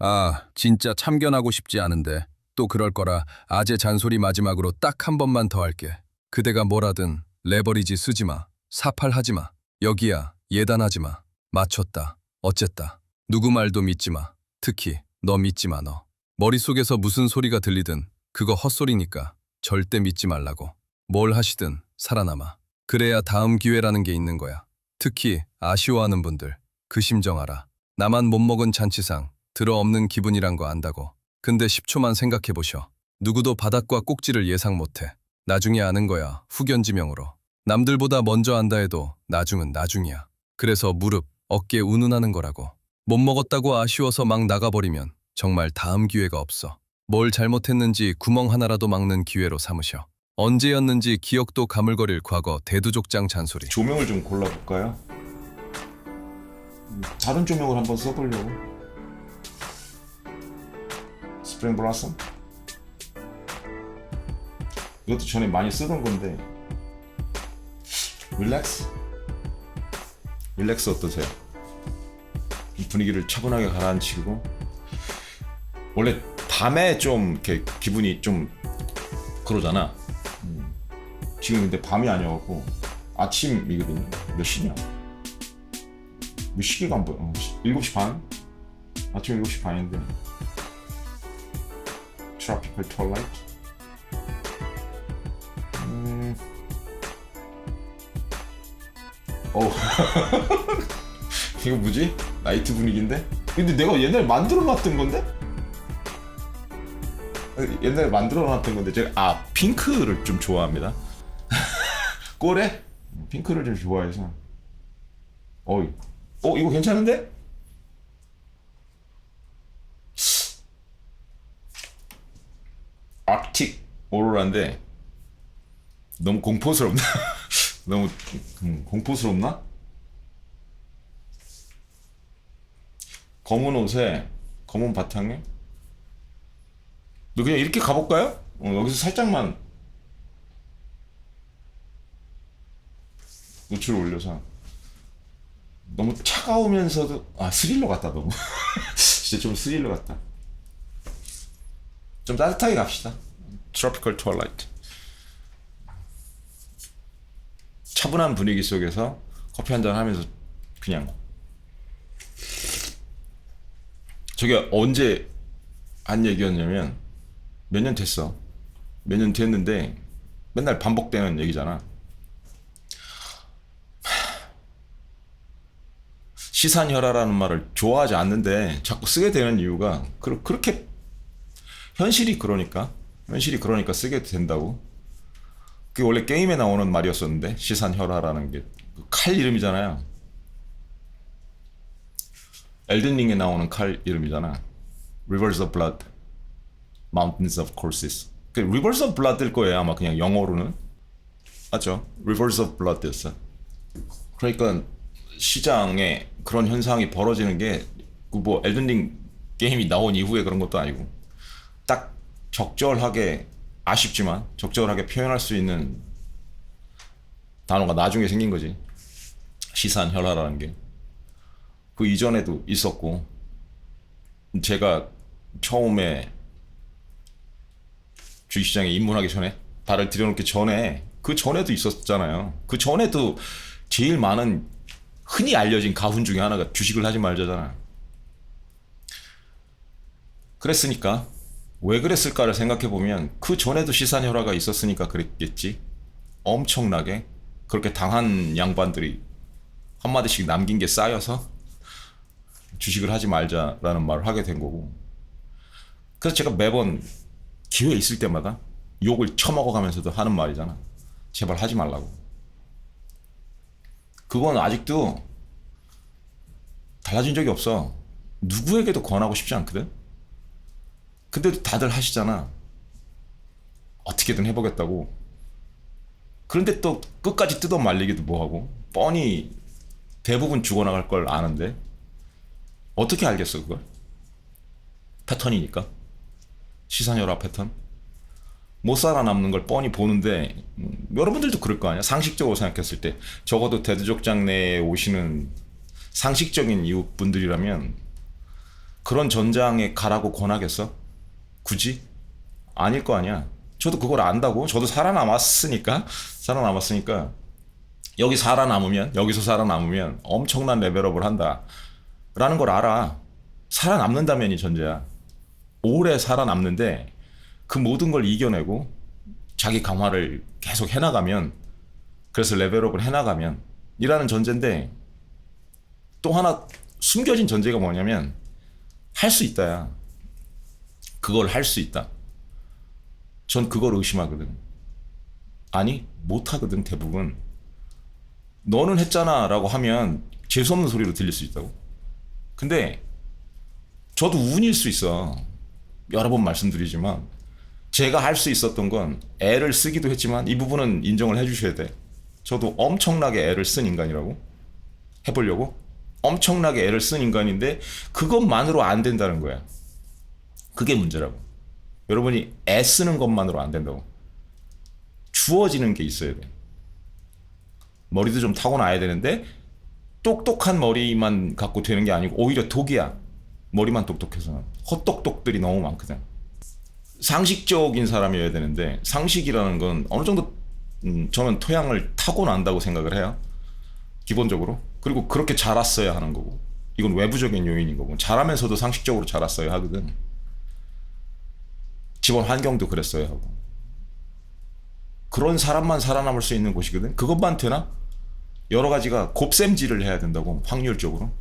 아, 진짜 참견하고 싶지 않은데 또 그럴 거라 아재 잔소리 마지막으로 딱 한 번만 더 할게. 그대가 뭐라든 레버리지 쓰지 마. 사팔하지 마. 여기야, 예단하지 마. 맞췄다. 어쨌다. 누구 말도 믿지 마. 특히 너 믿지 마, 너. 머릿속에서 무슨 소리가 들리든 그거 헛소리니까 절대 믿지 말라고. 뭘 하시든 살아남아. 그래야 다음 기회라는 게 있는 거야. 특히 아쉬워하는 분들, 그 심정 알아. 나만 못 먹은 잔치상 들어없는 기분이란 거 안다고. 근데 10초만 생각해보셔. 누구도 바닥과 꼭지를 예상 못해. 나중에 아는 거야, 후견지명으로. 남들보다 먼저 안다 해도 나중은 나중이야. 그래서 무릎, 어깨 운운하는 거라고. 못 먹었다고 아쉬워서 막 나가버리면 정말 다음 기회가 없어. 뭘 잘못했는지 구멍 하나라도 막는 기회로 삼으셔. 언제였는지 기억도 가물거릴 과거 대두족장 잔소리. 조명을 좀 골라볼까요? 다른 조명을 한번 써보려고. 스프링 블라썸? 이것도 전에 많이 쓰던 건데. 릴렉스? 릴렉스 어떠세요? 이 분위기를 차분하게 가라앉히고. 원래 밤에 좀 이렇게 기분이 좀 그러잖아. 지금 근데 밤이 아니어갖고 아침이거든요. 몇 시냐? 몇 시기가 안 보여. 7시 반? 아침 7시 반인데. 트로피컬 트와일라이트. 이거 뭐지? 나이트 분위기인데? 근데 내가 옛날에 만들어놨던 건데? 옛날에 만들어놨던 건데 제가 핑크를 좀 좋아합니다. 꼬레? 핑크를 좀 좋아해서. 이거 괜찮은데? 아틱 오로라인데 너무 공포스럽나? 너무 공포스럽나? 검은 옷에 검은 바탕에 너 그냥 이렇게 가볼까요? 여기서 살짝만 노출을 올려서. 너무 차가우면서도 스릴러 같다. 너무 진짜 좀 스릴러 같다. 좀 따뜻하게 갑시다. 트로피컬 트와일라이트. 차분한 분위기 속에서 커피 한잔 하면서 그냥. 저게 언제 한 얘기였냐면 몇 년 됐어. 몇 년 됐는데 맨날 반복되는 얘기잖아. 시산혈화라는 말을 좋아하지 않는데 자꾸 쓰게 되는 이유가 그렇게 현실이 그러니까 쓰게 된다고. 그게 원래 게임에 나오는 말이었었는데, 시산혈화라는 게 칼 이름이잖아요. 엘든링에 나오는 칼 이름이잖아. Rivers of Blood, Mountains of Curses. 그 Rivers of Blood일 거예요 아마. 그냥 영어로는 맞죠? Rivers of Blood였어. 그러니까 시장에 그런 현상이 벌어지는 게 뭐 엘든링 게임이 나온 이후에 그런 것도 아니고 딱 적절하게, 아쉽지만 적절하게 표현할 수 있는 단어가 나중에 생긴 거지. 시산혈화라는 게. 그 이전에도 있었고, 제가 처음에 주식시장에 입문하기 전에, 발을 들여놓기 전에, 그 전에도 있었잖아요. 그 전에도 제일 많은 흔히 알려진 가훈 중에 하나가 주식을 하지 말자잖아. 그랬으니까 왜 그랬을까를 생각해보면 그 전에도 시산혈화가 있었으니까 그랬겠지. 엄청나게 그렇게 당한 양반들이 한마디씩 남긴 게 쌓여서 주식을 하지 말자라는 말을 하게 된 거고. 그래서 제가 매번 기회 있을 때마다 욕을 처먹어가면서도 하는 말이잖아. 제발 하지 말라고. 그건 아직도 달라진 적이 없어. 누구에게도 권하고 싶지 않거든. 근데도 다들 하시잖아. 어떻게든 해보겠다고. 그런데 또 끝까지 뜯어 말리기도 뭐하고. 뻔히 대부분 죽어나갈 걸 아는데 어떻게 알겠어 그걸? 패턴이니까. 시산혈화 패턴. 못 살아남는 걸 뻔히 보는데 여러분들도 그럴 거 아니야. 상식적으로 생각했을 때 적어도 대두족장 내에 오시는 상식적인 이웃분들이라면 그런 전장에 가라고 권하겠어? 굳이? 아닐 거 아니야. 저도 그걸 안다고. 저도 살아남았으니까 여기서 살아남으면 엄청난 레벨업을 한다라는 걸 알아. 살아남는다면이 전제야. 오래 살아남는데 그 모든 걸 이겨내고 자기 강화를 계속 해나가면, 그래서 레벨업을 해나가면 이라는 전제인데, 또 하나 숨겨진 전제가 뭐냐면 할 수 있다야. 그걸 할 수 있다. 전 그걸 의심하거든. 아니 못하거든. 대부분 너는 했잖아 라고 하면 재수없는 소리로 들릴 수 있다고. 근데 저도 운일 수 있어. 여러 번 말씀드리지만 제가 할 수 있었던 건 애를 쓰기도 했지만, 이 부분은 인정을 해주셔야 돼. 저도 엄청나게 애를 쓴 인간이라고. 해보려고 엄청나게 애를 쓴 인간인데 그것만으로 안 된다는 거야. 그게 문제라고. 여러분이 애 쓰는 것만으로 안 된다고. 주어지는 게 있어야 돼. 머리도 좀 타고나야 되는데 똑똑한 머리만 갖고 되는 게 아니고 오히려 독이야. 머리만 똑똑해서는. 헛똑똑들이 너무 많거든. 상식적인 사람이어야 되는데, 상식이라는 건 어느 정도 저는 토양을 타고난다고 생각을 해요. 기본적으로. 그리고 그렇게 자랐어야 하는 거고, 이건 외부적인 요인인 거고, 자라면서도 상식적으로 자랐어야 하거든. 집안 환경도 그랬어야 하고. 그런 사람만 살아남을 수 있는 곳이거든. 그것만 되나? 여러 가지가 곱셈질을 해야 된다고. 확률적으로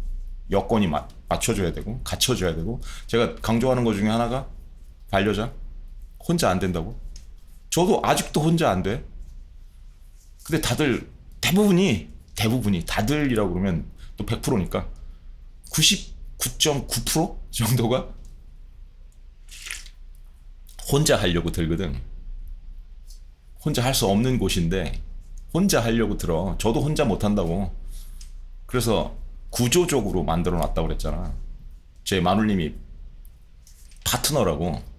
여건이 맞춰줘야 되고 갖춰줘야 되고. 제가 강조하는 것 중에 하나가 반려자. 혼자 안 된다고. 저도 아직도 혼자 안 돼. 근데 다들 대부분이 다들이라고 그러면 또 100%니까 99.9% 정도가 혼자 하려고 들거든. 혼자 할 수 없는 곳인데 혼자 하려고 들어. 저도 혼자 못 한다고. 그래서 구조적으로 만들어 놨다고 그랬잖아. 제 마눌님이 파트너라고.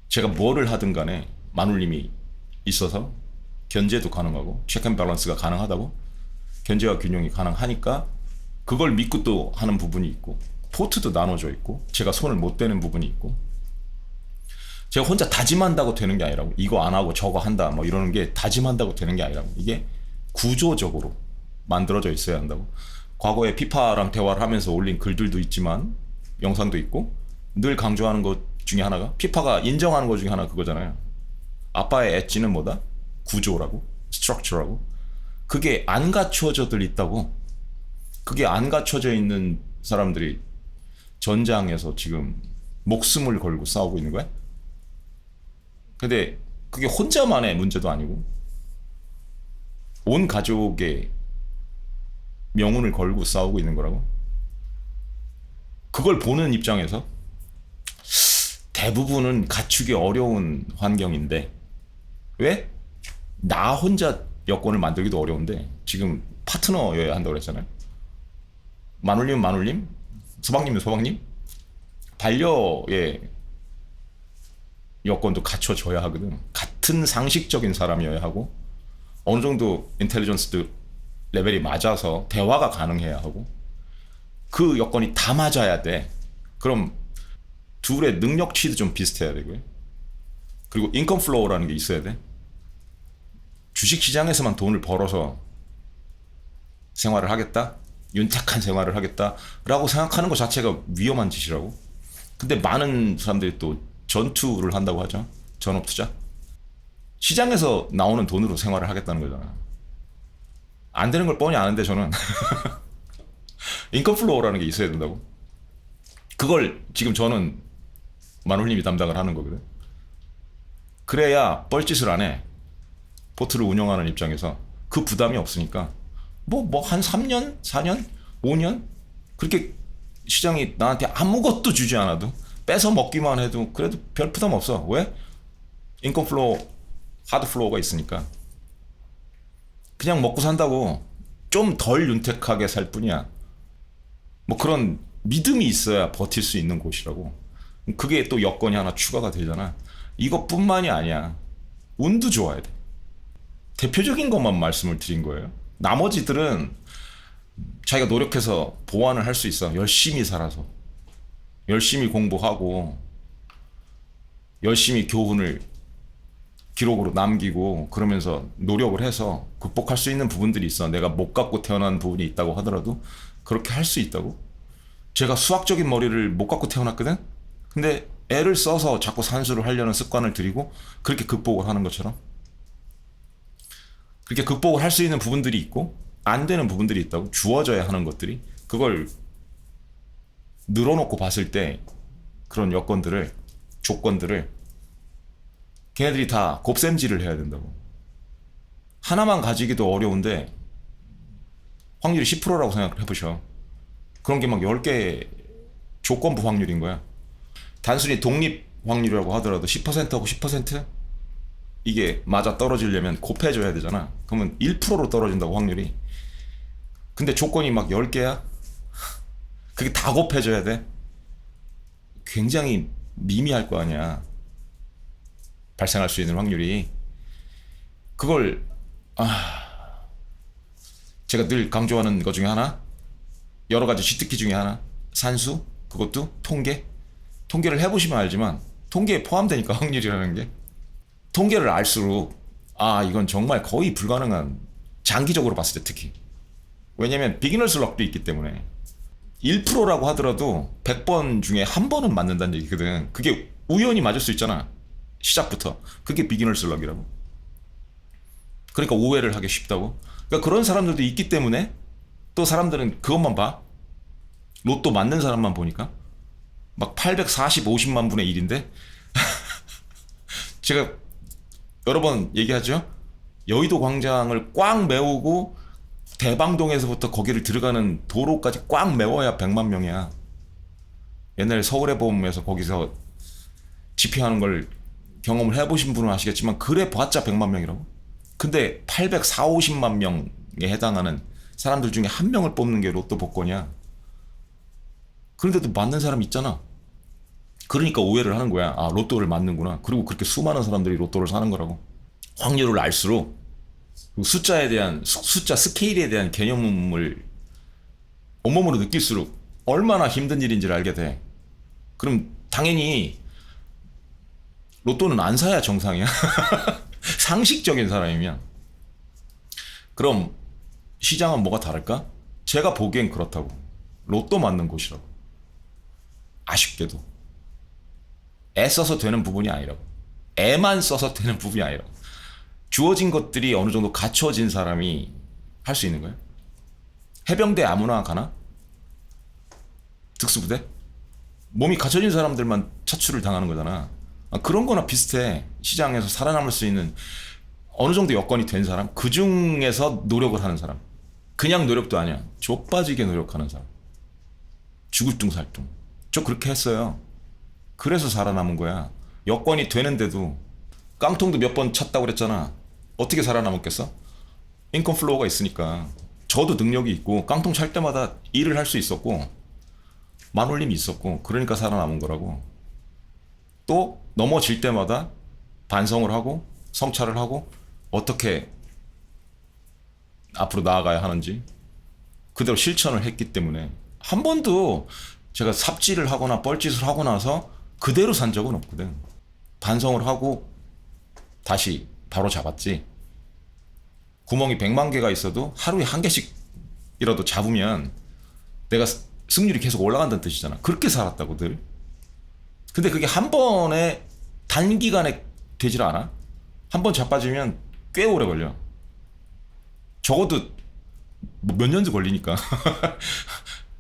제가 뭐를 하든 간에 마눌님이 있어서 견제도 가능하고 체크앤밸런스가 가능하다고. 견제와 균형이 가능하니까 그걸 믿고 또 하는 부분이 있고, 포트도 나눠져 있고, 제가 손을 못 대는 부분이 있고. 제가 혼자 다짐한다고 되는 게 아니라고. 이거 안 하고 저거 한다 뭐 이러는 게 다짐한다고 되는 게 아니라고. 이게 구조적으로 만들어져 있어야 한다고. 과거에 피파랑 대화를 하면서 올린 글들도 있지만, 영상도 있고, 늘 강조하는 것 중에 하나가, 피파가 인정하는 것 중에 하나 그거잖아요. 아빠의 엣지는 뭐다? 구조라고. 스트럭처라고. 그게 안 갖춰져들 있다고. 그게 안 갖춰져 있는 사람들이 전장에서 지금 목숨을 걸고 싸우고 있는 거야. 근데 그게 혼자만의 문제도 아니고 온 가족의 명운을 걸고 싸우고 있는 거라고. 그걸 보는 입장에서 대부분은 갖추기 어려운 환경인데, 왜? 나 혼자 여건을 만들기도 어려운데 지금 파트너여야 한다고 그랬잖아요. 마눌님은 마눌님, 서방님은 서방님, 반려의 여건도 갖춰져야 하거든. 같은 상식적인 사람이어야 하고, 어느 정도 인텔리전스도 레벨이 맞아서 대화가 가능해야 하고, 그 여건이 다 맞아야 돼. 그럼 둘의 능력치도 좀 비슷해야 되고요. 그리고 인컴 플로우라는 게 있어야 돼. 주식시장에서만 돈을 벌어서 생활을 하겠다, 윤택한 생활을 하겠다라고 생각하는 것 자체가 위험한 짓이라고. 근데 많은 사람들이 또 전투를 한다고 하죠. 전업투자. 시장에서 나오는 돈으로 생활을 하겠다는 거잖아. 안 되는 걸 뻔히 아는데 저는 인컴 플로우라는 게 있어야 된다고. 그걸 지금 저는 마눌님이 담당을 하는 거거든. 그래야 뻘짓을 안 해. 포트를 운영하는 입장에서 그 부담이 없으니까 뭐 한 3년, 4년, 5년 그렇게 시장이 나한테 아무것도 주지 않아도, 뺏어 먹기만 해도 그래도 별 부담 없어. 왜? 인컴 플로우, 하드 플로우가 있으니까. 그냥 먹고 산다고. 좀 덜 윤택하게 살 뿐이야. 뭐 그런 믿음이 있어야 버틸 수 있는 곳이라고. 그게 또 여건이 하나 추가가 되잖아. 이것뿐만이 아니야. 운도 좋아야 돼. 대표적인 것만 말씀을 드린 거예요. 나머지들은 자기가 노력해서 보완을 할 수 있어. 열심히 살아서. 열심히 공부하고 열심히 교훈을 기록으로 남기고 그러면서 노력을 해서 극복할 수 있는 부분들이 있어. 내가 못 갖고 태어난 부분이 있다고 하더라도 그렇게 할 수 있다고. 제가 수학적인 머리를 못 갖고 태어났거든. 근데 애를 써서 자꾸 산수를 하려는 습관을 들이고 그렇게 극복을 하는 것처럼 그렇게 극복을 할 수 있는 부분들이 있고 안 되는 부분들이 있다고. 주어져야 하는 것들이. 그걸 늘어놓고 봤을 때 그런 여건들을, 조건들을 걔네들이 다 곱셈질을 해야 된다고. 하나만 가지기도 어려운데 확률이 10%라고 생각을 해보셔. 그런 게 막 10개 조건부 확률인 거야. 단순히 독립 확률이라고 하더라도 10%하고 10% 이게 맞아 떨어지려면 곱해줘야 되잖아. 그러면 1%로 떨어진다고 확률이. 근데 조건이 막 10개야? 그게 다 곱해줘야 돼? 굉장히 미미할 거 아니야. 발생할 수 있는 확률이. 그걸 제가 늘 강조하는 것 중에 하나, 여러 가지 쥐특기 중에 하나, 산수, 그것도 통계를 해보시면 알지만 통계에 포함되니까 확률이라는 게. 통계를 알수록 이건 정말 거의 불가능한, 장기적으로 봤을 때 특히. 왜냐면 비기너스 럭도 있기 때문에 1%라고 하더라도 100번 중에 한 번은 맞는다는 얘기거든. 그게 우연히 맞을 수 있잖아. 시작부터. 그게 비기너스 럭이라고. 그러니까 오해를 하기 쉽다고. 그러니까 그런 사람들도 있기 때문에 또 사람들은 그것만 봐. 로또 맞는 사람만 보니까 막 840, 50만 분의 1인데 제가 여러 번 얘기하죠. 여의도 광장을 꽉 메우고 대방동에서부터 거기를 들어가는 도로까지 꽉 메워야 100만 명이야. 옛날에 서울의 봄에서 거기서 집회하는 걸 경험을 해보신 분은 아시겠지만 그래 봤자 100만 명이라고. 근데 840, 50만 명에 해당하는 사람들 중에 한 명을 뽑는 게 로또 복권이야. 그런데도 맞는 사람 있잖아. 그러니까 오해를 하는 거야. 로또를 맞는구나. 그리고 그렇게 수많은 사람들이 로또를 사는 거라고. 확률을 알수록 숫자에 대한, 숫자 스케일에 대한 개념을 온몸으로 느낄수록 얼마나 힘든 일인지를 알게 돼. 그럼 당연히 로또는 안 사야 정상이야. 상식적인 사람이면. 그럼 시장은 뭐가 다를까? 제가 보기엔 그렇다고. 로또 맞는 곳이라고. 아쉽게도. 애 써서 되는 부분이 아니라고. 애만 써서 되는 부분이 아니라고. 주어진 것들이 어느 정도 갖춰진 사람이 할 수 있는 거예요. 해병대 아무나 가나? 특수부대? 몸이 갖춰진 사람들만 차출을 당하는 거잖아. 그런 거나 비슷해. 시장에서 살아남을 수 있는 어느 정도 여건이 된 사람, 그 중에서 노력을 하는 사람. 그냥 노력도 아니야. 좆빠지게 노력하는 사람. 죽을 둥 살 둥. 저 그렇게 했어요. 그래서 살아남은 거야. 여건이 되는데도. 깡통도 몇 번 찼다고 그랬잖아. 어떻게 살아남았겠어? 인컴 플로우가 있으니까. 저도 능력이 있고 깡통 찰 때마다 일을 할 수 있었고 만올림이 있었고 그러니까 살아남은 거라고. 또 넘어질 때마다 반성을 하고 성찰을 하고 어떻게 앞으로 나아가야 하는지 그대로 실천을 했기 때문에 한 번도 제가 삽질을 하거나 뻘짓을 하고 나서 그대로 산 적은 없거든. 반성을 하고 다시 바로 잡았지. 구멍이 100만 개가 있어도 하루에 한 개씩이라도 잡으면 내가 승률이 계속 올라간다는 뜻이잖아. 그렇게 살았다고 늘. 근데 그게 한 번에 단기간에 되질 않아. 한 번 자빠지면 꽤 오래 걸려. 적어도 몇 년도 걸리니까.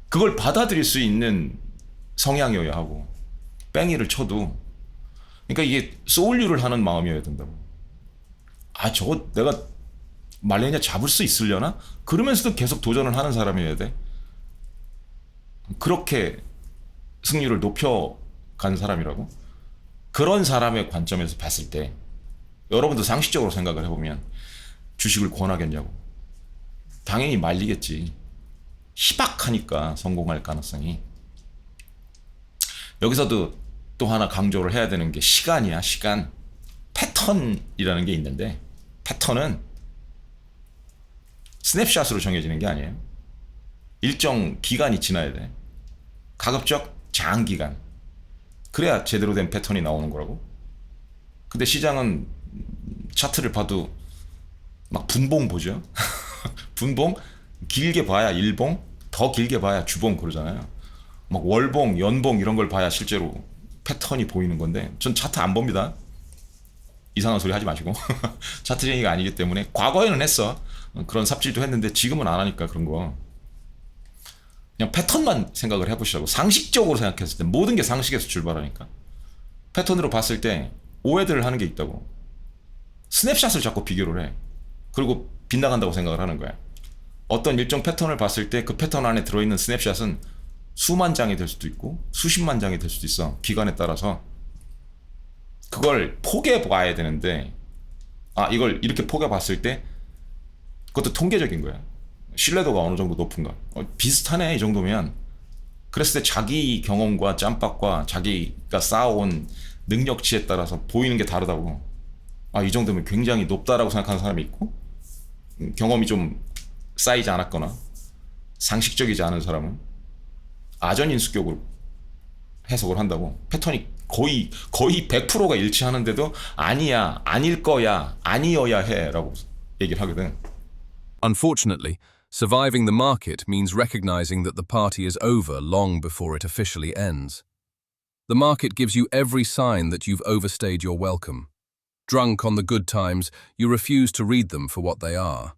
그걸 받아들일 수 있는 성향이어야 하고 뺑이를 쳐도. 그러니까 이게 소울류를 하는 마음이어야 된다고. 저거 내가 말레이냐 잡을 수 있으려나? 그러면서도 계속 도전을 하는 사람이어야 돼. 그렇게 승률을 높여간 사람이라고. 그런 사람의 관점에서 봤을 때 여러분도 상식적으로 생각을 해보면 주식을 권하겠냐고. 당연히 말리겠지. 희박하니까 성공할 가능성이. 여기서도 또 하나 강조를 해야 되는 게 시간이야. 시간. 패턴이라는 게 있는데 패턴은 스냅샷으로 정해지는 게 아니에요. 일정 기간이 지나야 돼. 가급적 장기간. 그래야 제대로 된 패턴이 나오는 거라고. 근데 시장은 차트를 봐도 막 분봉 보죠. 분봉 길게 봐야 일봉, 더 길게 봐야 주봉 그러잖아요. 막 월봉, 연봉 이런 걸 봐야 실제로 패턴이 보이는 건데 전 차트 안 봅니다. 이상한 소리 하지 마시고. 차트쟁이가 아니기 때문에 과거에는 했어. 그런 삽질도 했는데 지금은 안 하니까 그런 거. 그냥 패턴만 생각을 해보시라고. 상식적으로 생각했을 때 모든 게 상식에서 출발하니까. 패턴으로 봤을 때 오해들을 하는 게 있다고. 스냅샷을 자꾸 비교를 해. 그리고 빗나간다고 생각을 하는 거야. 어떤 일정 패턴을 봤을 때 그 패턴 안에 들어있는 스냅샷은 수만 장이 될 수도 있고 수십만 장이 될 수도 있어. 기간에 따라서. 그걸 포개 봐야 되는데 이걸 이렇게 포개 봤을 때 그것도 통계적인 거야. 신뢰도가 어느 정도 높은가. 비슷하네 이 정도면. 그랬을 때 자기 경험과 짬밥과 자기가 쌓아온 능력치에 따라서 보이는 게 다르다고. 이 정도면 굉장히 높다라고 생각하는 사람이 있고, 경험이 좀 쌓이지 않았거나 상식적이지 않은 사람은 아전인수격으로 해석을 한다고. 패턴이 거의 100%가 일치하는데도 아니야, 아닐 거야, 아니어야 해라고 얘기를 하거든. Unfortunately, surviving the market means recognizing that the party is over long before it officially ends. The market gives you every sign that you've overstayed your welcome. Drunk on the good times, you refuse to read them for what they are.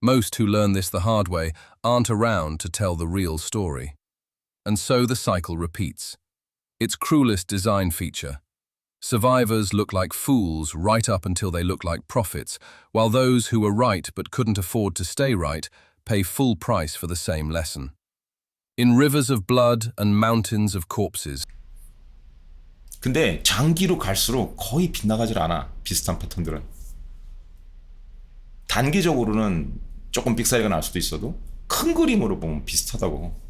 Most who learn this the hard way aren't around to tell the real story. And so the cycle repeats. Its cruelest design feature. Survivors look like fools right up until they look like prophets, while those who were right but couldn't afford to stay right pay full price for the same lesson. In rivers of blood and mountains of corpses. 근데 장기로 갈수록 거의 빗나가질 않아. 비슷한 패턴들은. 단기적으로는 조금 빅사이가 날 수도 있어도 큰 그림으로 보면 비슷하다고.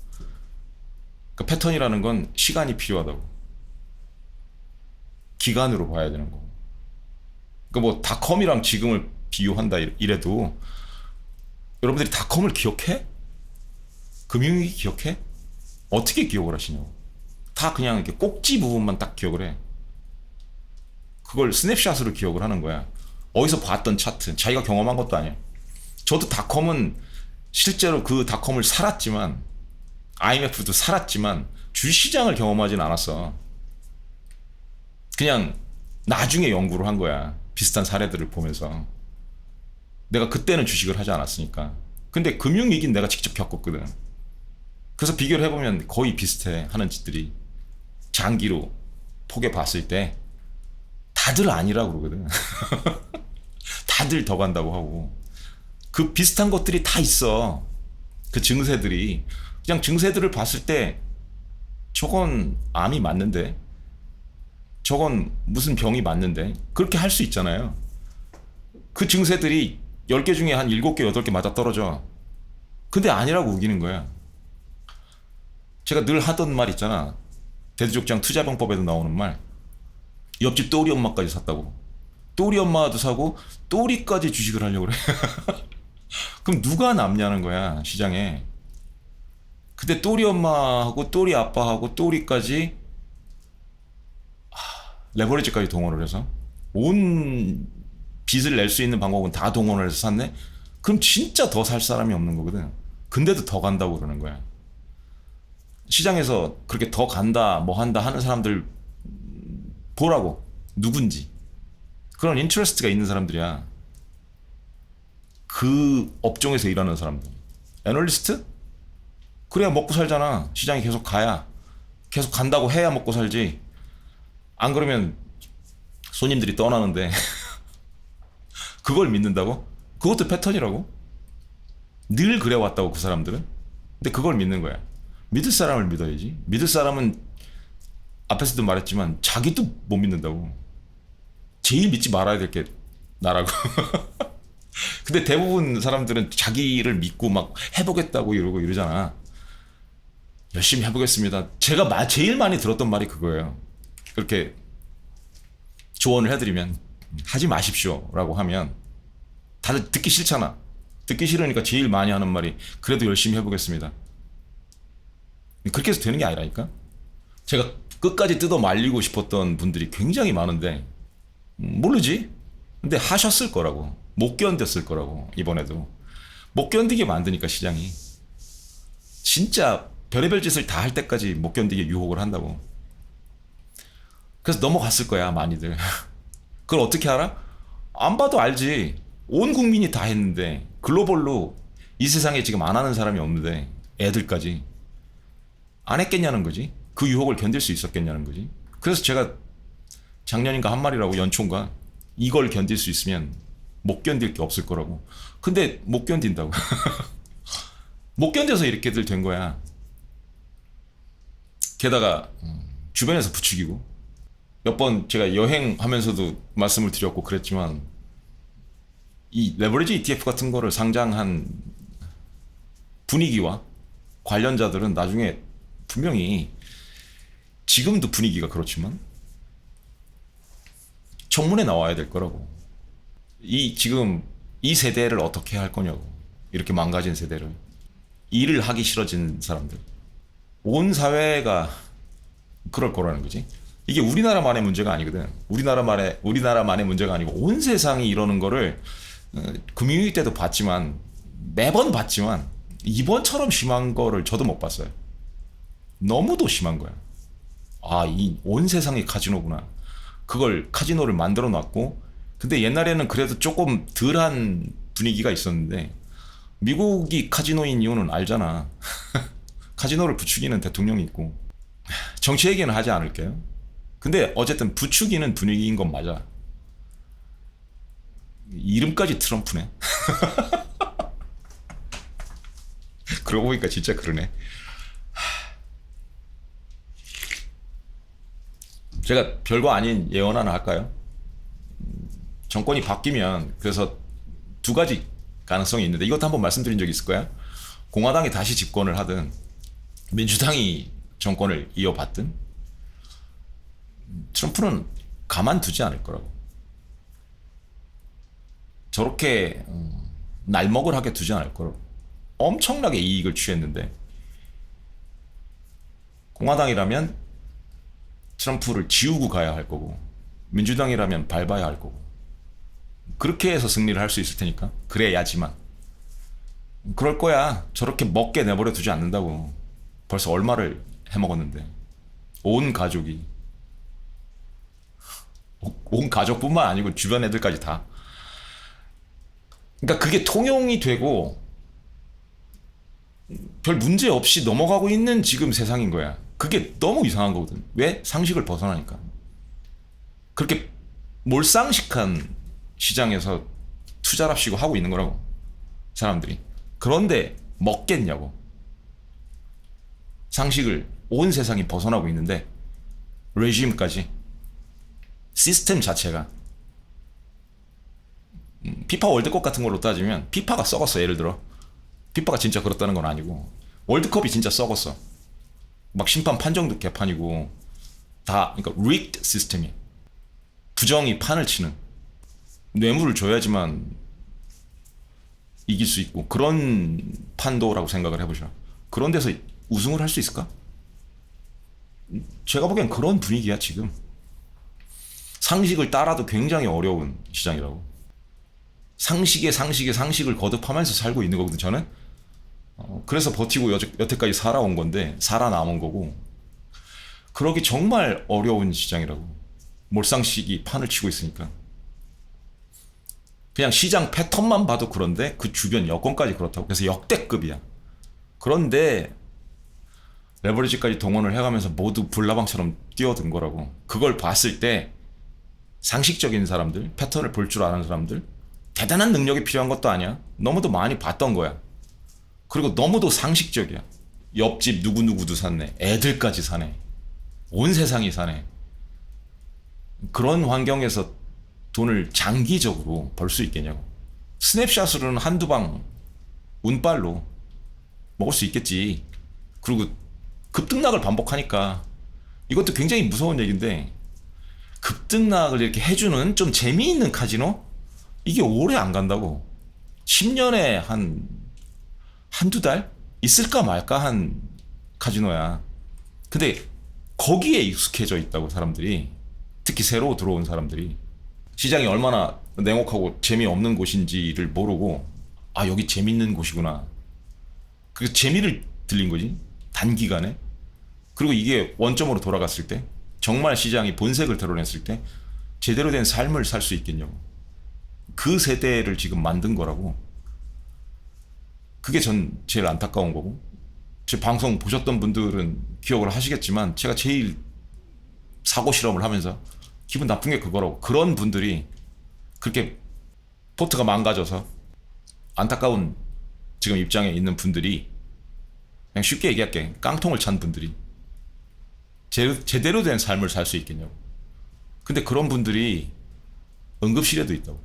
그 패턴이라는 건 시간이 필요하다고. 기간으로 봐야 되는 거. 그러니까 뭐 닷컴이랑 지금을 비유한다 이래도 여러분들이 닷컴을 기억해? 금융위기 기억해? 어떻게 기억을 하시냐고. 다 그냥 이렇게 꼭지 부분만 딱 기억을 해. 그걸 스냅샷으로 기억을 하는 거야. 어디서 봤던 차트, 자기가 경험한 것도 아니야. 저도 닷컴은 실제로 그 닷컴을 살았지만, IMF도 살았지만 주시장을 경험하진 않았어. 그냥 나중에 연구를 한 거야. 비슷한 사례들을 보면서. 내가 그때는 주식을 하지 않았으니까. 근데 금융위기는 내가 직접 겪었거든. 그래서 비교를 해보면 거의 비슷해. 하는 짓들이. 장기로 포개 봤을 때 다들 아니라고 그러거든. 다들 더 간다고 하고. 그 비슷한 것들이 다 있어. 그 증세들이. 그냥 증세들을 봤을 때 저건 암이 맞는데, 저건 무슨 병이 맞는데, 그렇게 할 수 있잖아요. 그 증세들이 10개 중에 한 7개, 8개 맞아떨어져. 근데 아니라고 우기는 거야. 제가 늘 하던 말 있잖아. 대두족장 투자병법에도 나오는 말. 옆집 또리 엄마까지 샀다고. 또리 엄마도 사고 또리까지 주식을 하려고 그래. 그럼 누가 남냐는 거야, 시장에. 근데 또리 엄마하고 또리 아빠하고 또리까지 레버리지까지 동원을 해서 온 빚을 낼 수 있는 방법은 다 동원을 해서 샀네? 그럼 진짜 더 살 사람이 없는 거거든. 근데도 더 간다고 그러는 거야. 시장에서 그렇게 더 간다, 뭐 한다 하는 사람들 보라고. 누군지. 그런 인트레스트가 있는 사람들이야. 그 업종에서 일하는 사람들. 애널리스트? 그래야 먹고 살잖아. 시장이 계속 가야. 계속 간다고 해야 먹고 살지. 안 그러면 손님들이 떠나는데. 그걸 믿는다고? 그것도 패턴이라고? 늘 그래왔다고 그 사람들은? 근데 그걸 믿는 거야. 믿을 사람을 믿어야지. 믿을 사람은 앞에서도 말했지만 자기도 못 믿는다고. 제일 믿지 말아야 될 게 나라고. 근데 대부분 사람들은 자기를 믿고 막 해보겠다고 이러고 이러잖아. 열심히 해보겠습니다. 제가 제일 많이 들었던 말이 그거예요. 그렇게 조언을 해드리면 하지 마십시오 라고 하면 다들 듣기 싫잖아. 듣기 싫으니까 제일 많이 하는 말이 그래도 열심히 해보겠습니다. 그렇게 해서 되는 게 아니라니까. 제가 끝까지 뜯어 말리고 싶었던 분들이 굉장히 많은데 모르지? 근데 하셨을 거라고. 못 견뎠을 거라고. 이번에도 못 견디게 만드니까 시장이 진짜 별의별 짓을 다 할 때까지 못 견디게 유혹을 한다고. 그래서 넘어갔을 거야 많이들. 그걸 어떻게 알아? 안 봐도 알지. 온 국민이 다 했는데 글로벌로 이 세상에 지금 안 하는 사람이 없는데 애들까지 안 했겠냐는 거지. 그 유혹을 견딜 수 있었겠냐는 거지. 그래서 제가 작년인가 한 말이라고, 연초인가, 이걸 견딜 수 있으면 못 견딜 게 없을 거라고. 근데 못 견딘다고. 못 견뎌서 이렇게들 된 거야. 게다가 주변에서 부추기고, 몇 번 제가 여행하면서도 말씀을 드렸고 그랬지만, 이 레버리지 ETF 같은 거를 상장한 분위기와 관련자들은 나중에 분명히, 지금도 분위기가 그렇지만 청문회 나와야 될 거라고. 지금 이 세대를 어떻게 할 거냐고. 이렇게 망가진 세대를, 일을 하기 싫어진 사람들, 온 사회가 그럴 거라는 거지. 이게 우리나라만의 문제가 아니거든. 우리나라만의 문제가 아니고 온 세상이 이러는 거를 금융위기 때도 봤지만, 매번 봤지만 이번처럼 심한 거를 저도 못 봤어요. 너무도 심한 거야. 아, 이 온 세상이 카지노구나. 그걸 카지노를 만들어 놨고, 근데 옛날에는 그래도 조금 덜한 분위기가 있었는데, 미국이 카지노인 이유는 알잖아. 카지노를 부추기는 대통령이 있고. 정치 얘기는 하지 않을게요. 근데 어쨌든 부추기는 분위기인 건 맞아. 이름까지 트럼프네. 그러고 보니까 진짜 그러네. 제가 별거 아닌 예언 하나 할까요? 정권이 바뀌면, 그래서 두 가지 가능성이 있는데, 이것도 한번 말씀드린 적이 있을 거야. 공화당이 다시 집권을 하든 민주당이 정권을 이어받든 트럼프는 가만두지 않을 거라고. 저렇게 날먹을 하게 두지 않을 거라고. 엄청나게 이익을 취했는데, 공화당이라면 트럼프를 지우고 가야 할 거고, 민주당이라면 밟아야 할 거고, 그렇게 해서 승리를 할 수 있을 테니까. 그래야지만. 그럴 거야. 저렇게 먹게 내버려 두지 않는다고. 벌써 얼마를 해먹었는데. 온 가족이, 온 가족뿐만 아니고 주변 애들까지 다. 그러니까 그게 통용이 되고 별 문제 없이 넘어가고 있는 지금 세상인 거야. 그게 너무 이상한 거거든. 왜? 상식을 벗어나니까. 그렇게 몰상식한 시장에서 투자랍시고 하고 있는 거라고, 사람들이. 그런데 먹겠냐고. 상식을, 온 세상이 벗어나고 있는데, 레짐까지, 시스템 자체가. 피파 월드컵 같은 걸로 따지면 피파가 썩었어. 예를 들어 피파가 진짜 그렇다는 건 아니고, 월드컵이 진짜 썩었어. 막 심판 판정도 개판이고 다. 그러니까 rigged 시스템이, 부정이 판을 치는, 뇌물을 줘야지만 이길 수 있고, 그런 판도라고 생각을 해보시라. 그런 데서 우승을 할 수 있을까? 제가 보기엔 그런 분위기야 지금. 상식을 따라도 굉장히 어려운 시장이라고. 상식을 거듭하면서 살고 있는 거거든 저는. 그래서 버티고 여태까지 살아온 건데, 살아남은 거고. 그러기 정말 어려운 시장이라고. 몰상식이 판을 치고 있으니까. 그냥 시장 패턴만 봐도 그런데 그 주변 여건까지 그렇다고. 그래서 역대급이야. 그런데 레버리지까지 동원을 해가면서 모두 불나방처럼 뛰어든 거라고. 그걸 봤을 때 상식적인 사람들, 패턴을 볼 줄 아는 사람들, 대단한 능력이 필요한 것도 아니야. 너무도 많이 봤던 거야. 그리고 너무도 상식적이야. 옆집 누구누구도 사네. 애들까지 사네. 온 세상이 사네. 그런 환경에서 돈을 장기적으로 벌 수 있겠냐고. 스냅샷으로는 한두 방 운빨로 먹을 수 있겠지. 그리고 급등락을 반복하니까. 이것도 굉장히 무서운 얘기인데, 급등락을 이렇게 해주는 좀 재미있는 카지노? 이게 오래 안 간다고. 10년에 한두 달? 있을까 말까 한 카지노야. 근데 거기에 익숙해져 있다고 사람들이. 특히 새로 들어온 사람들이 시장이 얼마나 냉혹하고 재미없는 곳인지를 모르고 아 여기 재밌는 곳이구나. 그 재미를 들린 거지 단기간에. 그리고 이게 원점으로 돌아갔을 때 정말 시장이 본색을 드러냈을 때 제대로 된 삶을 살 수 있겠냐고. 그 세대를 지금 만든 거라고. 그게 전 제일 안타까운 거고. 제 방송 보셨던 분들은 기억을 하시겠지만 제가 제일 사고 실험을 하면서 기분 나쁜 게 그거라고. 그런 분들이 그렇게 포트가 망가져서 안타까운 지금 입장에 있는 분들이 그냥 쉽게 얘기할게. 깡통을 찬 분들이 제대로 된 삶을 살 수 있겠냐고. 근데 그런 분들이 응급실에도 있다고.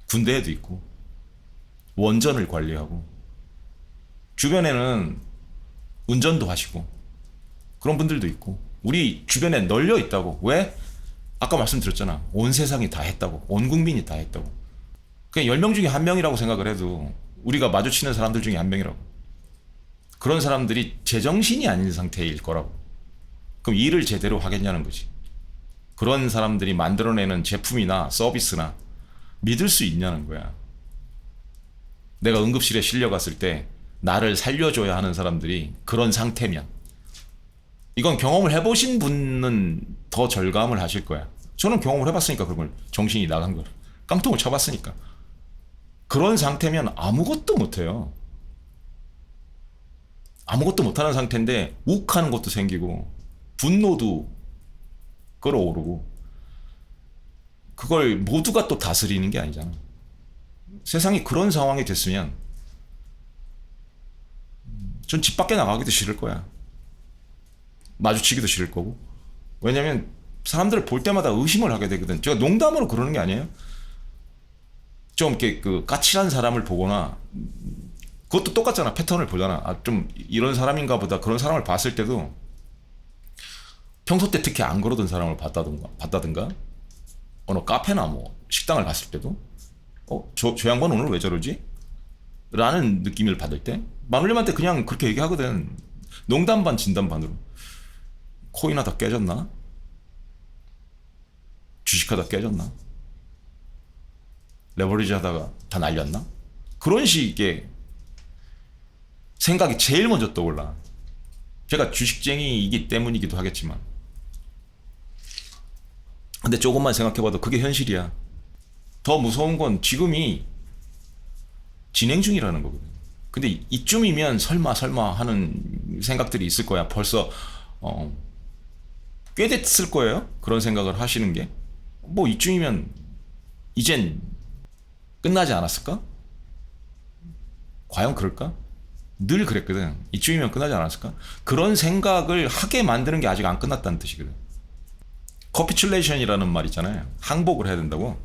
군대에도 있고 원전을 관리하고 주변에는 운전도 하시고 그런 분들도 있고 우리 주변에 널려 있다고. 왜? 아까 말씀드렸잖아. 온 세상이 다 했다고. 온 국민이 다 했다고. 그냥 10명 중에 1명이라고 생각을 해도 우리가 마주치는 사람들 중에 1명이라고. 그런 사람들이 제정신이 아닌 상태일 거라고. 그럼 일을 제대로 하겠냐는 거지. 그런 사람들이 만들어내는 제품이나 서비스나 믿을 수 있냐는 거야. 내가 응급실에 실려갔을 때 나를 살려줘야 하는 사람들이 그런 상태면 이건 경험을 해보신 분은 더 절감을 하실 거야. 저는 경험을 해봤으니까 그런 걸 정신이 나간 걸 깡통을 쳐봤으니까. 그런 상태면 아무것도 못해요. 아무것도 못하는 상태인데 욱하는 것도 생기고 분노도 끌어오르고 그걸 모두가 또 다스리는 게 아니잖아. 세상이 그런 상황이 됐으면 전 집 밖에 나가기도 싫을 거야. 마주치기도 싫을 거고. 왜냐면 사람들을 볼 때마다 의심을 하게 되거든. 제가 농담으로 그러는 게 아니에요. 좀 이렇게 그 까칠한 사람을 보거나 그것도 똑같잖아. 패턴을 보잖아. 아, 좀 이런 사람인가 보다. 그런 사람을 봤을 때도 평소 때 특히 안 그러던 사람을 봤다든가 어느 카페나 뭐 식당을 갔을 때도 저 양반 오늘 왜 저러지? 라는 느낌을 받을 때 마눌님한테 그냥 그렇게 얘기하거든. 농담 반 진담 반으로. 코인하다 깨졌나? 주식하다 깨졌나? 레버리지 하다가 다 날렸나? 그런 식의 생각이 제일 먼저 떠올라. 제가 주식쟁이이기 때문이기도 하겠지만. 근데 조금만 생각해봐도 그게 현실이야. 더 무서운 건 지금이 진행 중이라는 거거든. 근데 이쯤이면 설마 하는 생각들이 있을 거야. 벌써 꽤 됐을 거예요. 그런 생각을 하시는 게. 뭐 이쯤이면 이젠 끝나지 않았을까? 과연 그럴까? 늘 그랬거든. 이쯤이면 끝나지 않았을까? 그런 생각을 하게 만드는 게 아직 안 끝났다는 뜻이거든. 커피츄레이션이라는 말 있잖아요. 항복을 해야 된다고.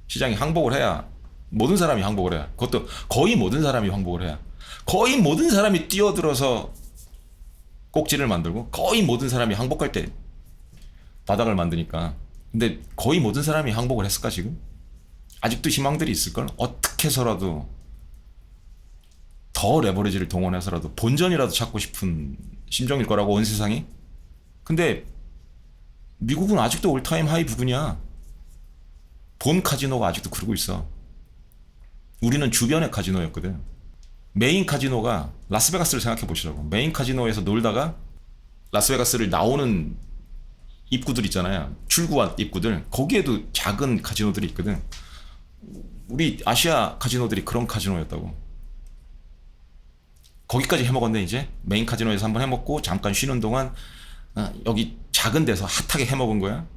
시장이 항복을 해야 모든 사람이 항복을 해야. 그것도 거의 모든 사람이 항복을 해야. 거의 모든 사람이 뛰어들어서 꼭지를 만들고 거의 모든 사람이 항복할 때 바닥을 만드니까. 근데 거의 모든 사람이 항복을 했을까 지금? 아직도 희망들이 있을걸? 어떻게 해서라도 더 레버리지를 동원해서라도 본전이라도 찾고 싶은 심정일 거라고 온 세상이. 근데 미국은 아직도 올타임 하이 부근이야. 본 카지노가 아직도 그러고 있어. 우리는 주변의 카지노였거든. 메인 카지노가 라스베가스를 생각해 보시라고. 메인 카지노에서 놀다가 라스베가스를 나오는 입구들 있잖아요. 출구와 입구들. 거기에도 작은 카지노들이 있거든. 우리 아시아 카지노들이 그런 카지노였다고. 거기까지 해먹었네. 이제 메인 카지노에서 한번 해먹고 잠깐 쉬는 동안 여기 작은 데서 핫하게 해먹은 거야.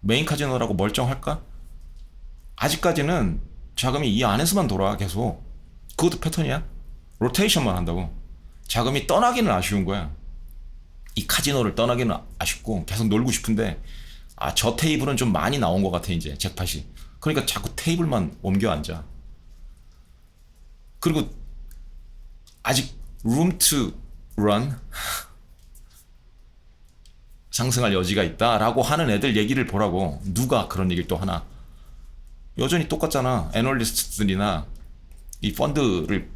메인 카지노라고 멀쩡할까? 아직까지는 자금이 이 안에서만 돌아. 계속. 그것도 패턴이야. 로테이션만 한다고. 자금이 떠나기는 아쉬운 거야. 이 카지노를 떠나기는 아쉽고 계속 놀고 싶은데 저 테이블은 좀 많이 나온 것 같아. 이제 잭팟이. 그러니까 자꾸 테이블만 옮겨 앉아. 그리고 아직 room to run 상승할 여지가 있다라고 하는 애들 얘기를 보라고. 누가 그런 얘기를 또 하나. 여전히 똑같잖아. 애널리스트들이나 이 펀드를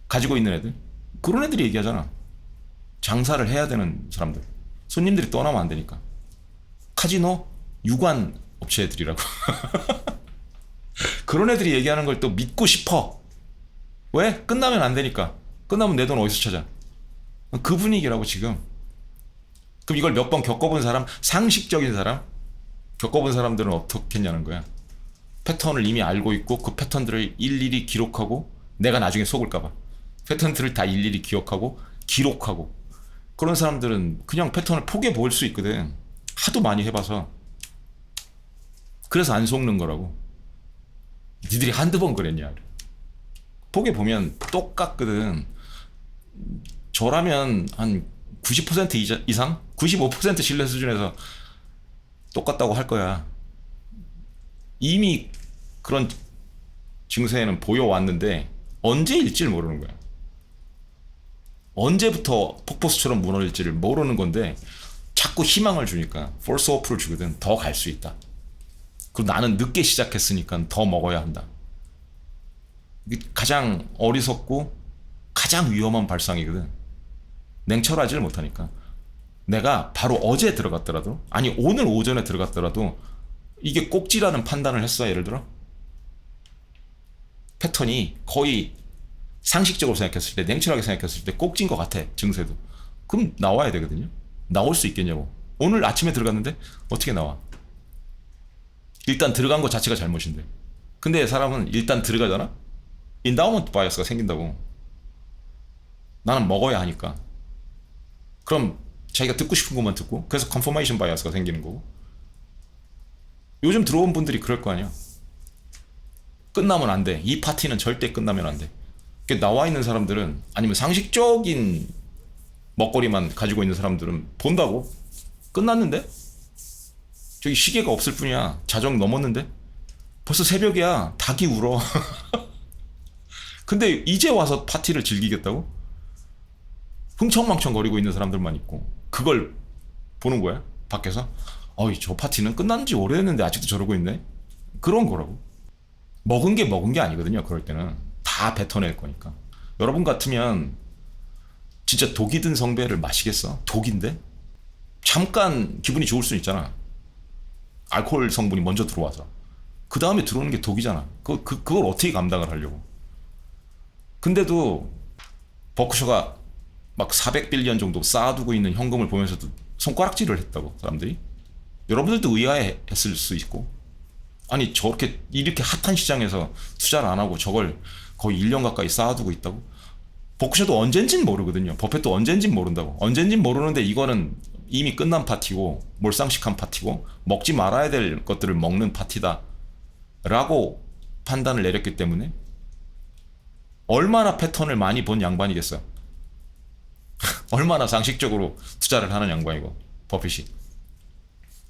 가지고 있는 애들. 그런 애들이 얘기하잖아. 장사를 해야 되는 사람들. 손님들이 떠나면 안 되니까. 카지노 유관 업체들이라고. 그런 애들이 얘기하는 걸 또 믿고 싶어. 왜? 끝나면 안 되니까. 끝나면 내 돈 어디서 찾아? 그 분위기라고 지금. 그럼 이걸 몇 번 겪어본 사람, 상식적인 사람, 겪어본 사람들은 어떻겠냐는 거야. 패턴을 이미 알고 있고 그 패턴들을 일일이 기록하고 내가 나중에 속을까봐 패턴들을 다 일일이 기억하고 기록하고 그런 사람들은 그냥 패턴을 포기해 볼 수 있거든. 하도 많이 해봐서. 그래서 안 속는 거라고. 니들이 한두 번 그랬냐. 포기해 보면 똑같거든. 저라면 한 90% 이상? 95% 신뢰 수준에서 똑같다고 할 거야. 이미 그런 증세는 보여왔는데 언제 일지를 모르는 거야. 언제부터 폭포수처럼 무너질지를 모르는 건데 자꾸 희망을 주니까 force hope를 주거든. 더 갈 수 있다. 그리고 나는 늦게 시작했으니까 더 먹어야 한다. 이게 가장 어리석고 가장 위험한 발상이거든. 냉철하지를 못하니까. 내가 바로 어제 들어갔더라도 아니 오늘 오전에 들어갔더라도 이게 꼭지라는 판단을 했어. 예를 들어 패턴이 거의 상식적으로 생각했을 때 냉철하게 생각했을 때 꼭지인 것 같아. 증세도. 그럼 나와야 되거든요. 나올 수 있겠냐고. 오늘 아침에 들어갔는데 어떻게 나와. 일단 들어간 것 자체가 잘못인데. 근데 사람은 일단 들어가잖아. 인다우먼트 바이어스가 생긴다고. 나는 먹어야 하니까. 그럼 자기가 듣고 싶은 것만 듣고 그래서 컨포메이션 바이어스가 생기는 거고. 요즘 들어온 분들이 그럴 거 아니야. 끝나면 안 돼. 이 파티는 절대 끝나면 안 돼. 나와 있는 사람들은 아니면 상식적인 먹거리만 가지고 있는 사람들은 본다고. 끝났는데? 저기 시계가 없을 뿐이야. 자정 넘었는데? 벌써 새벽이야. 닭이 울어. 근데 이제 와서 파티를 즐기겠다고? 흥청망청 거리고 있는 사람들만 있고 그걸 보는 거야. 밖에서. 어이 저 파티는 끝난 지 오래됐는데 아직도 저러고 있네. 그런 거라고. 먹은 게 아니거든요. 그럴 때는 다 뱉어낼 거니까. 여러분 같으면 진짜 독이 든 성배를 마시겠어? 독인데? 잠깐 기분이 좋을 수 있잖아. 알코올 성분이 먼저 들어와서 그 다음에 들어오는 게 독이잖아. 그걸 어떻게 감당을 하려고. 근데도 버크셔가 막 400빌리언 정도 쌓아두고 있는 현금을 보면서도 손가락질을 했다고. 사람들이. 여러분들도 의아해했을 수 있고. 아니 저렇게 이렇게 핫한 시장에서 투자를 안 하고 저걸 거의 1년 가까이 쌓아두고 있다고. 버크셔도 언젠진 모르거든요. 버펫도 언젠진 모른다고. 언젠진 모르는데 이거는 이미 끝난 파티고 몰상식한 파티고 먹지 말아야 될 것들을 먹는 파티다 라고 판단을 내렸기 때문에 얼마나 패턴을 많이 본 양반이겠어요. 얼마나 상식적으로 투자를 하는 양반이고 버핏이.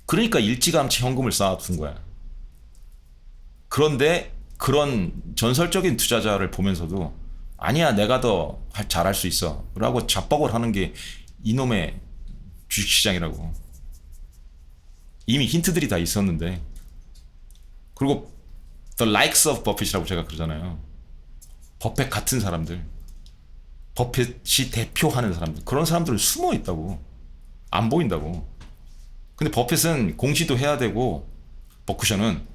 그러니까 일찌감치 현금을 쌓아둔 거야. 그런데 그런 전설적인 투자자를 보면서도 아니야 내가 더 잘할 수 있어 라고 자뻑을 하는 게 이놈의 주식시장이라고. 이미 힌트들이 다 있었는데. 그리고 The likes of 버핏이라고 제가 그러잖아요. 버핏 같은 사람들, 버핏이 대표하는 사람들, 그런 사람들은 숨어 있다고. 안 보인다고. 근데 버핏은 공시도 해야 되고 버크셔는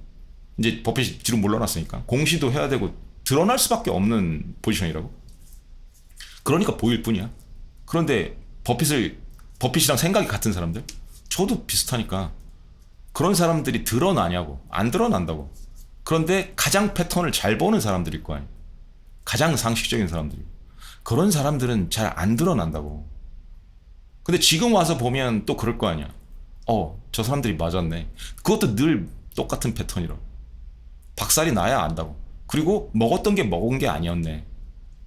이제 버핏이 뒤로 물러났으니까 공시도 해야 되고 드러날 수밖에 없는 포지션이라고. 그러니까 보일 뿐이야. 그런데 버핏이랑 생각이 같은 사람들, 저도 비슷하니까 그런 사람들이 드러나냐고. 안 드러난다고. 그런데 가장 패턴을 잘 보는 사람들일 거 아니야. 가장 상식적인 사람들이. 그런 사람들은 잘 안 드러난다고. 근데 지금 와서 보면 또 그럴 거 아니야. 저 사람들이 맞았네. 그것도 늘 똑같은 패턴이라고. 박살이 나야 안다고. 그리고 먹었던 게 먹은 게 아니었네.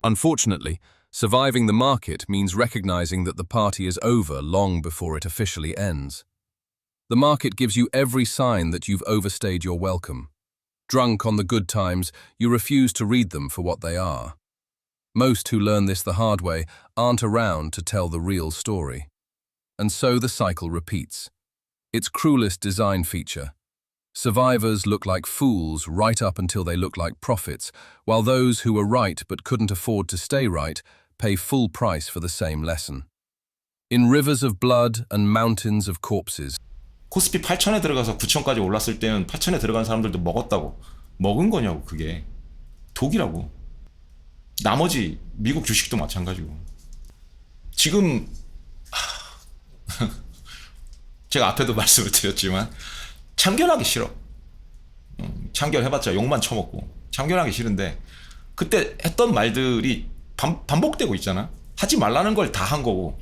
Unfortunately, surviving the market means recognizing that the party is over long before it officially ends. The market gives you every sign that you've overstayed your welcome. Drunk on the good times, you refuse to read them for what they are. Most who learn this the hard way aren't around to tell the real story. And so the cycle repeats. Its cruelest design feature. Survivors look like fools right up until they look like prophets, while those who were right but couldn't afford to stay right pay full price for the same lesson. In rivers of blood and mountains of corpses. 코스피 8천에 들어가서 9천까지 올랐을 때는 8천에 들어간 사람들도 먹었다고. 먹은 거냐고 그게. 독이라고. 나머지 미국 주식도 마찬가지고. 지금 제가 앞에도 말씀을 드렸지만 참견하기 싫어. 참견해봤자 욕만 처먹고 참견하기 싫은데 그때 했던 말들이 반복되고 있잖아. 하지 말라는 걸 다 한 거고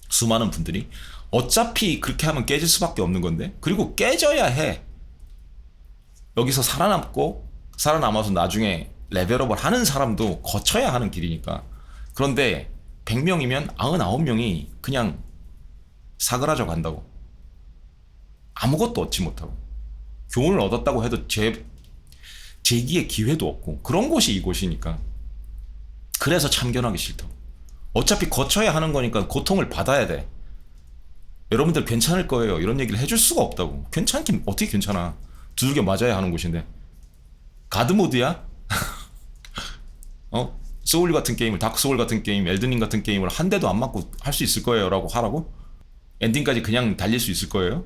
수많은 분들이 어차피 그렇게 하면 깨질 수밖에 없는 건데 그리고 깨져야 해. 여기서 살아남아서 나중에 레벨업을 하는 사람도 거쳐야 하는 길이니까. 그런데 100명이면 99명이 그냥 사그라져 간다고. 아무것도 얻지 못하고 교훈을 얻었다고 해도 재기의 기회도 없고 그런 곳이 이곳이니까. 그래서 참견하기 싫다고. 어차피 거쳐야 하는 거니까 고통을 받아야 돼. 여러분들 괜찮을 거예요 이런 얘기를 해줄 수가 없다고. 괜찮긴 어떻게 괜찮아. 두들겨 맞아야 하는 곳인데. 가드모드야? 소울 같은 게임을, 다크 소울 같은 게임, 엘든링 같은 게임을 한 대도 안 맞고 할 수 있을 거예요 라고 하라고? 엔딩까지 그냥 달릴 수 있을 거예요?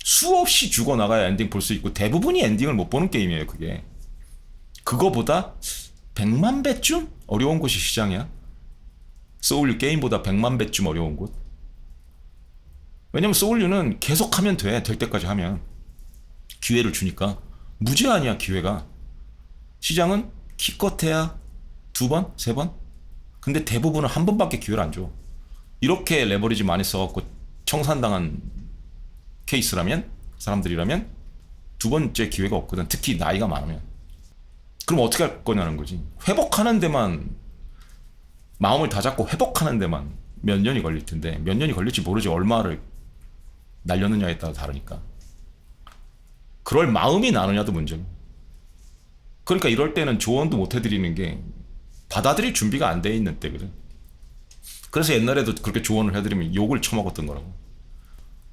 수없이 죽어나가야 엔딩 볼 수 있고 대부분이 엔딩을 못 보는 게임이에요 그게. 그거보다 100만 배쯤 어려운 곳이 시장이야. 소울류 게임보다 100만 배쯤 어려운 곳. 왜냐면 소울류는 계속 하면 돼. 될 때까지 하면. 기회를 주니까. 무제한이야 기회가. 시장은 기껏해야 2번? 3번? 근데 대부분은 한 번밖에 기회를 안 줘. 이렇게 레버리지 많이 써갖고 청산당한 케이스라면, 사람들이라면 2번째 기회가 없거든. 특히 나이가 많으면. 그럼 어떻게 할 거냐는 거지. 회복하는 데만, 마음을 다잡고 회복하는 데만 몇 년이 걸릴 텐데, 몇 년이 걸릴지 모르지. 얼마를 날렸느냐에 따라 다르니까. 그럴 마음이 나느냐도 문제고. 그러니까 이럴 때는 조언도 못 해드리는 게 받아들일 준비가 안 돼 있는 때거든. 그래서 옛날에도 그렇게 조언을 해드리면 욕을 처먹었던 거라고.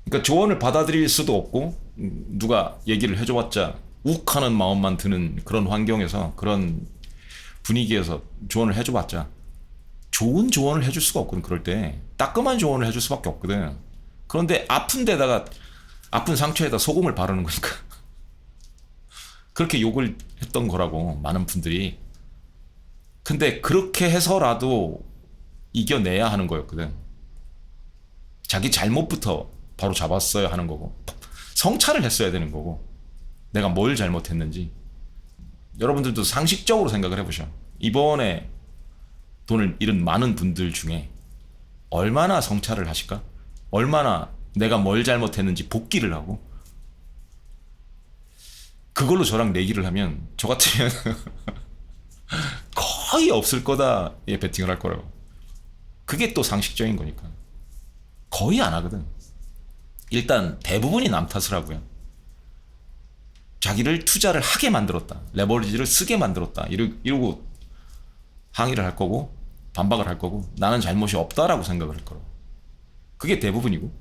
그러니까 조언을 받아들일 수도 없고 누가 얘기를 해줘봤자 욱하는 마음만 드는 그런 환경에서, 그런 분위기에서 조언을 해줘봤자 좋은 조언을 해줄 수가 없거든. 그럴 때 따끔한 조언을 해줄 수밖에 없거든. 그런데 아픈 데다가, 아픈 상처에다 소금을 바르는 거니까 그렇게 욕을 했던 거라고, 많은 분들이. 근데 그렇게 해서라도 이겨내야 하는 거였거든. 자기 잘못부터 바로 잡았어야 하는 거고, 성찰을 했어야 되는 거고, 내가 뭘 잘못했는지. 여러분들도 상식적으로 생각을 해보셔. 이번에 돈을 잃은 많은 분들 중에 얼마나 성찰을 하실까? 얼마나 내가 뭘 잘못했는지 복기를 하고, 그걸로 저랑 내기를 하면 저 같으면 거의 없을 거다에 베팅을 할 거라고. 그게 또 상식적인 거니까. 거의 안 하거든. 일단 대부분이 남 탓을 하고요. 자기를 투자를 하게 만들었다, 레버리지를 쓰게 만들었다, 이러고 항의를 할 거고, 반박을 할 거고, 나는 잘못이 없다라고 생각을 할 거라고. 그게 대부분이고,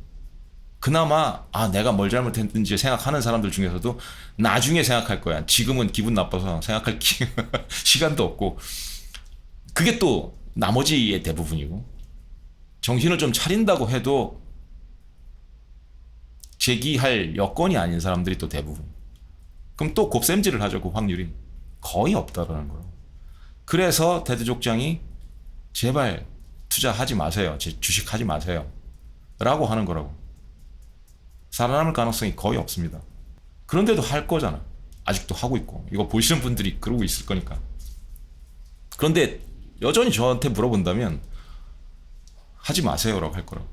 그나마 내가 뭘 잘못했는지 생각하는 사람들 중에서도 나중에 생각할 거야. 지금은 기분 나빠서 생각할 시간도 없고. 그게 또 나머지의 대부분이고, 정신을 좀 차린다고 해도 제기할 여건이 아닌 사람들이 또 대부분. 그럼 또 곱셈질을 하죠. 그 확률이 거의 없다라는 거예요. 그래서 대대족장이 제발 투자하지 마세요, 주식하지 마세요 라고 하는 거라고. 살아남을 가능성이 거의 없습니다. 그런데도 할 거잖아. 아직도 하고 있고. 이거 보시는 분들이 그러고 있을 거니까. 그런데 여전히 저한테 물어본다면 하지 마세요라고 할 거라고.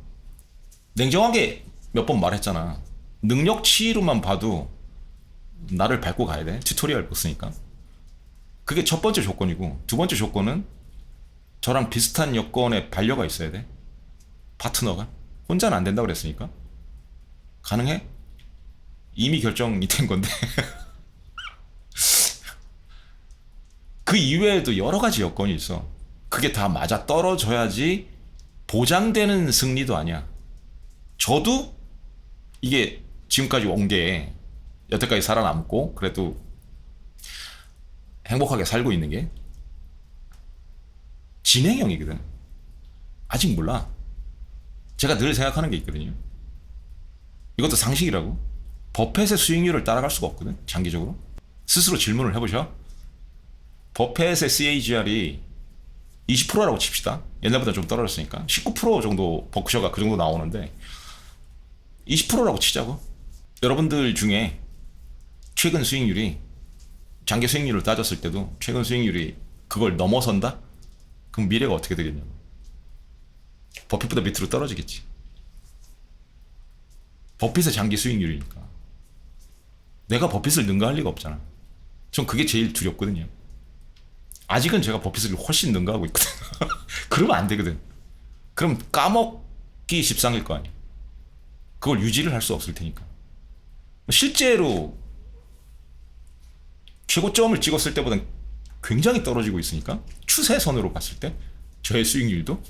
냉정하게 몇 번 말했잖아. 능력치로만 봐도 나를 밟고 가야 돼. 튜토리얼 봤으니까. 그게 첫 번째 조건이고, 두 번째 조건은 저랑 비슷한 여건의 반려가 있어야 돼. 파트너가. 혼자는 안 된다고 그랬으니까. 가능해? 이미 결정이 된 건데. 그 이외에도 여러 가지 여건이 있어. 그게 다 맞아 떨어져야지 보장되는 승리도 아니야. 저도 이게 지금까지 온 게, 여태까지 살아남고 그래도 행복하게 살고 있는 게 진행형이거든. 아직 몰라. 제가 늘 생각하는 게 있거든요. 이것도 상식이라고. 버펫의 수익률을 따라갈 수가 없거든. 장기적으로. 스스로 질문을 해보셔. 버펫의 CAGR이 20%라고 칩시다. 옛날보다 좀 떨어졌으니까 19% 정도 버크셔가 그 정도 나오는데 20%라고 치자고. 여러분들 중에 최근 수익률이 장기 수익률을 따졌을 때도 최근 수익률이 그걸 넘어선다? 그럼 미래가 어떻게 되겠냐고. 버핏보다 밑으로 떨어지겠지. 버핏의 장기 수익률이니까. 내가 버핏을 능가할 리가 없잖아. 전 그게 제일 두렵거든요. 아직은 제가 버핏을 훨씬 능가하고 있거든. 그러면 안 되거든. 그럼 까먹기 십상일 거 아니야. 그걸 유지를 할 수 없을 테니까. 실제로 최고점을 찍었을 때보다 굉장히 떨어지고 있으니까 추세선으로 봤을 때 저의 수익률도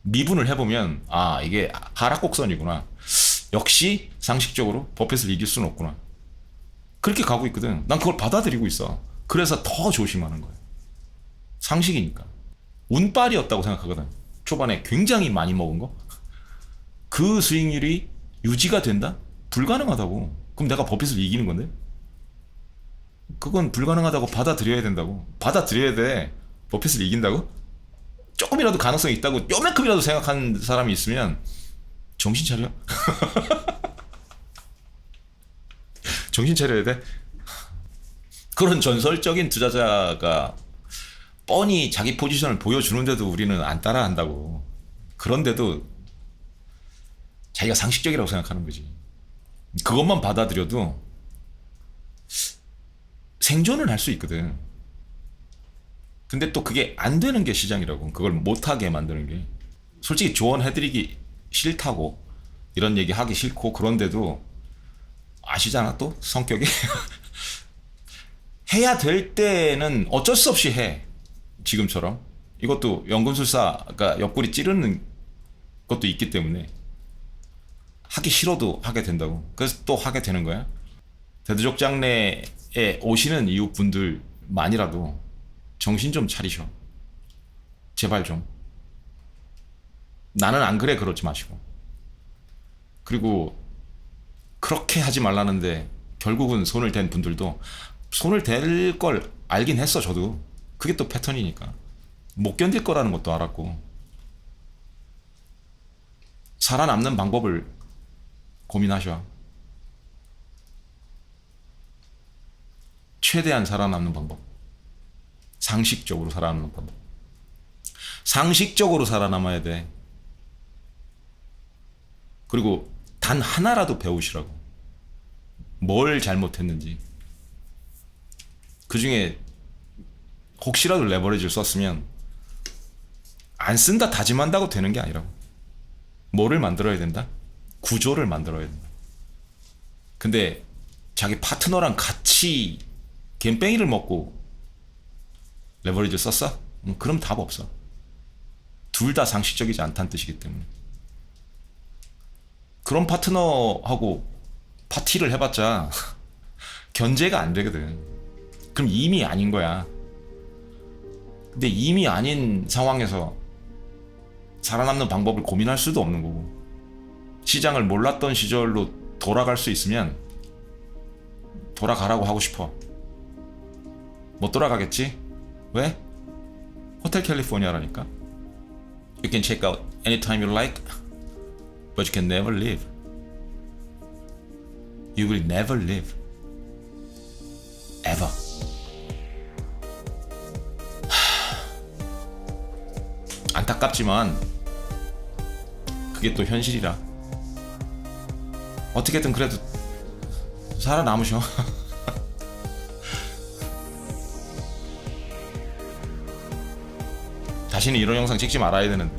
미분을 해보면 아 이게 하락곡선이구나. 역시 상식적으로 버핏을 이길 수는 없구나. 그렇게 가고 있거든. 난 그걸 받아들이고 있어. 그래서 더 조심하는 거야. 상식이니까. 운빨이었다고 생각하거든. 초반에 굉장히 많이 먹은 거. 그 수익률이 유지가 된다? 불가능하다고. 그럼 내가 버핏을 이기는 건데? 그건 불가능하다고 받아들여야 된다고. 받아들여야 돼. 버핏을 이긴다고? 조금이라도 가능성이 있다고 요만큼이라도 생각하는 사람이 있으면 정신 차려. 정신 차려야 돼. 그런 전설적인 투자자가 뻔히 자기 포지션을 보여주는데도 우리는 안 따라한다고. 그런데도 자기가 상식적이라고 생각하는 거지. 그것만 받아들여도 생존을 할 수 있거든. 근데 또 그게 안 되는 게 시장이라고. 그걸 못하게 만드는 게. 솔직히 조언해드리기 싫다고. 이런 얘기 하기 싫고. 그런데도 아시잖아 또 성격이. 해야 될 때는 어쩔 수 없이 해. 지금처럼. 이것도 연금술사가 옆구리 찌르는 것도 있기 때문에 하기 싫어도 하게 된다고. 그래서 또 하게 되는 거야. 대두족 장례에 오시는 이웃분들만이라도 정신 좀 차리셔. 제발 좀. 나는 안 그래 그러지 마시고. 그리고 그렇게 하지 말라는데 결국은 손을 댄 분들도 손을 댈 걸 알긴 했어. 저도. 그게 또 패턴이니까. 못 견딜 거라는 것도 알았고. 살아남는 방법을 고민하셔. 최대한 살아남는 방법. 상식적으로 살아남는 방법. 상식적으로 살아남아야 돼. 그리고 단 하나라도 배우시라고. 뭘 잘못했는지. 그 중에 혹시라도 레버리지를 썼으면 안 쓴다 다짐한다고 되는 게 아니라고. 뭐를 만들어야 된다? 구조를 만들어야 된다. 근데 자기 파트너랑 같이 갬뱅이를 먹고 레버리지를 썼어? 그럼 답 없어. 둘 다 상식적이지 않다는 뜻이기 때문에. 그런 파트너하고 파티를 해봤자 견제가 안 되거든. 그럼 이미 아닌 거야. 근데 이미 아닌 상황에서 살아남는 방법을 고민할 수도 없는 거고. 시장을 몰랐던 시절로 돌아갈 수 있으면 돌아가라고 하고 싶어. 못 돌아가겠지? 왜? 호텔 캘리포니아라니까. You can check out anytime you like, but you can never leave. You will never leave. Ever. 안타깝지만 그게 또 현실이라. 어떻게든 그래도 살아남으셔. 다시는 이런 영상 찍지 말아야 되는데.